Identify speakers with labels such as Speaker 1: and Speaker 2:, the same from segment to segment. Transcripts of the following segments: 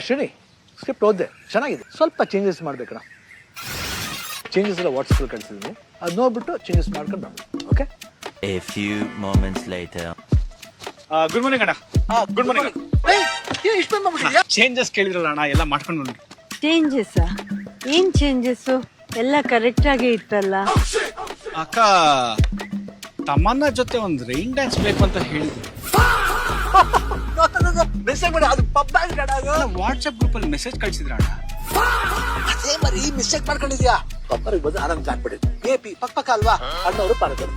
Speaker 1: Srini script ಓದ್ದೆ, ಚೆನ್ನಾಗಿದೆ. ಸ್ವಲ್ಪ changes ಮಾಡ್ಬೇಕಣ್ಣ. Changes ಎಲ್ಲ ವಾಟ್ಸಪ್ಪಲ್ಲಿ ಕಳಿಸಿದ್ದೀನಿ, ಅದು ನೋಡ್ಬಿಟ್ಟು ಚೇಂಜಸ್ ಮಾಡ್ಕೊಂಡು ಬರಬೇಕು. Okay.
Speaker 2: A few moments later.
Speaker 3: Good morning ಅಣ್ಣ. Good morning. ಚೇಂಜಸ್ ಕೇಳಿದ್ರಲ್ಲ ಅಣ್ಣ, ಎಲ್ಲ ಮಾಡ್ಕೊಂಡು ಬಂದ್ರಿ.
Speaker 4: ಚೇಂಜಸ್? ಏನ್ ಚೇಂಜಸ್? ಎಲ್ಲ ಕರೆಕ್ಟ್ ಆಗೇ ಇತ್ತಲ್ಲ.
Speaker 3: ಅಕ್ಕ ತಮ್ಮನ್ನ ಜೊತೆ ಒಂದು ರೈನ್ ಡ್ಯಾನ್ಸ್ ಬೇಕು ಅಂತ ಹೇಳಿದ್ರು.
Speaker 1: ಮೆಸೇಜ್ ಮಾಡಿ, ಅದು ಪಬ್
Speaker 3: ವಾಟ್ಸ್ಆಪ್ ಗ್ರೂಪ್ ಅಲ್ಲಿ ಮೆಸೇಜ್ ಕಳ್ಸಿದ್ರ ಅಣ್ಣ.
Speaker 1: ಅದೇ ಮರಿ ಮಿಸ್ಟೇಕ್ ಮಾಡ್ಕೊಂಡಿದ್ಯಾ? ಪಪ್ಪರಿಗೆ ಬಂದು ಆನಂದ್ ಹಾಕ್ಬಿಡಿ. ಎಪಿ ಪಕ್ಕ ಅಲ್ವಾ, ಅಣ್ಣವರು ಪಾಲಕರು.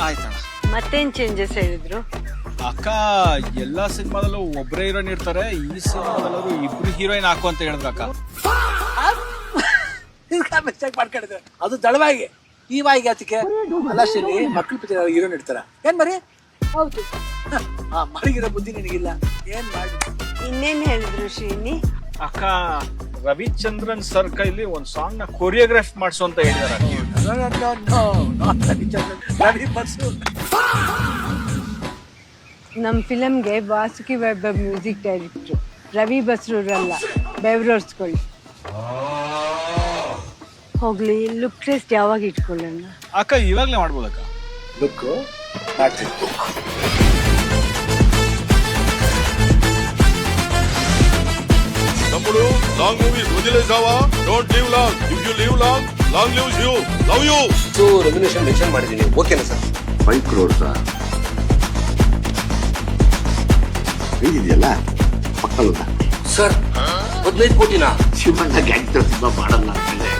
Speaker 3: ಆಯ್ತಣ್ಣ.
Speaker 4: ಮತ್ತೇನ್ ಚೇಂಜಸ್ ಹೇಳಿದ್ರು?
Speaker 3: ಅಕ್ಕ ಎಲ್ಲಾ ಸಿನಿಮಾದಲ್ಲೂ ಒಬ್ಬರೇ ಹೀರೋಯಿನ್ ಇರ್ತಾರೆ, ಈ ಸಿನಿಮಾದಲ್ಲೂ ಇಬ್ರು ಹೀರೋಯಿನ್ ಹಾಕು ಅಂತ ಹೇಳಿದ್ರು ಅಕ್ಕ.
Speaker 1: ಮಿಸ್ಟೇಕ್ ಮಾಡ್ಕೊಂಡಿದ್ದೆ, ಅದು ದಳವಾಗಿ ಈ ವಾಯಿಗೆ ಆಚಕ್ಕೆ ಅಲ್ಲ. ಶ್ರೀನಿ, ಮಕ್ಕಳು ಪಿಕ್ಚರ್ ಹೀರೋಯಿನ್ ಇಡ್ತಾರ ಏನ್ ಮರಿ?
Speaker 4: ಹೌದು.
Speaker 1: ಮರಿಗಿರೋ ಬುದ್ಧಿ ನಿನಗಿಲ್ಲ, ಏನ್ ಮಾಡಿ?
Speaker 4: ಇನ್ನೇನ್ ಹೇಳಿದ್ರು ಶ್ರೀನಿ?
Speaker 3: ಅಕ್ಕ ರವಿಚಂದ್ರನ್ ಸರ್ ಕೈಲಿ ಒಂದ್ ಸಾಂಗ್ ನ ಕೊರಿಯೋಗ್ರಾಫ್ ಮಾಡಿಸು ಅಂತ ಹೇಳಿದಾರೆ.
Speaker 4: ನಮ್ ಫಿಲಮ್ಗೆ ವಾಸುಕಿ ವೈಭವ್ ಮ್ಯೂಸಿಕ್ ಡೈರೆಕ್ಟ್ರು, ರವಿ ಬಸ್ರೂರಲ್ಲ, ಬೆವ್ರೋರ್ಸ್ಕೊಳ್ಳಿ. ಹೋಗ್ಲಿ, ಲುಕ್ ಟೆಸ್ಟ್ ಯಾವಾಗ ಇಟ್ಕೊಳ್ಳೋಣ?
Speaker 3: ಅಕ್ಕ ಇವಾಗ್ಲೇ ಮಾಡ್ಬೋದಕ್ಕ.
Speaker 1: ಲುಕ್ ಮಾಡ್ತೀನಿ.
Speaker 5: తమ్ముడు లాంగ్ మూవీస్ వదిలేసావా? Don't live long. If you live long, long lives you. Love you.
Speaker 6: So remuneration mention ಮಾಡಿದ್ದೀನಿ, ಓಕೆನಾ ಸರ್?
Speaker 7: 5 crore sir. ಇದೆಯಲ್ಲ ಪಕ್ಕದ
Speaker 6: ಸರ್ 15 ಕೋಟಿನಾ?
Speaker 7: ಶಿವಣ್ಣ ಗ್ಯಾಂಗ್ಸ್ಟರ್ ಸಿನಿಮಾ ಮಾಡಲ್ಲ ಅಂತಂದೆ.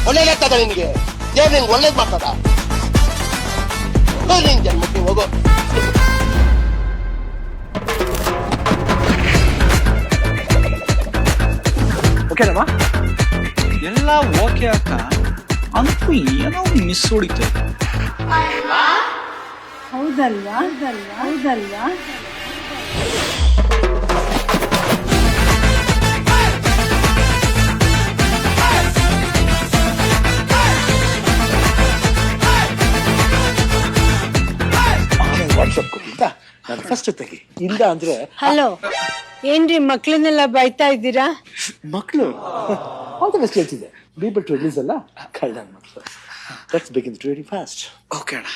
Speaker 6: ಒಳ್ಳೆ ಲೆಕ್ಕದ ನಿನ್ಗೆ ದೇವ್ರು ನಿಂಗೆ ಒಳ್ಳೇದ್ ಮಾಡ್ತದ? ನಿನ್ ಜನ್ಮಕ್ಕೆ ಹೋಗೋ.
Speaker 1: ಓಕೆನಮ್ಮ?
Speaker 3: ಎಲ್ಲ ಓಕೆ ಅಕ್ಕ, ಅಂತೂ ಏನೋ ಮಿಸ್ ಹೊಡಿತು.
Speaker 4: ಹೌದಲ್ವಾ? ಹೌದಲ್ವಾ?
Speaker 1: ವಾಟ್ಸಪ್ ಕೊಟ್ಟಿದ್ದ ನಾನು ಫಸ್ಟ್ ತೆಗಿ, ಇಲ್ಲ ಅಂದ್ರೆ
Speaker 4: ಹಲೋ, ಏನ್ರಿ ಮಕ್ಳನ್ನೆಲ್ಲ ಬೈತಾ ಇದ್ದೀರಾ?
Speaker 1: ಮಕ್ಕಳು ಆಲ್ ದ ಬೆಸ್ಟ್ ಹೇಳ್ತಿದ್ದೆ. ಬಿ ಬಟ್ ರಿಲೀಸ್ ಅಲ್ಲ, ಕಳ್ಳ ಮಕ್ಕಳು. Let's begin very fast.
Speaker 3: Okay ಅಣ್ಣ.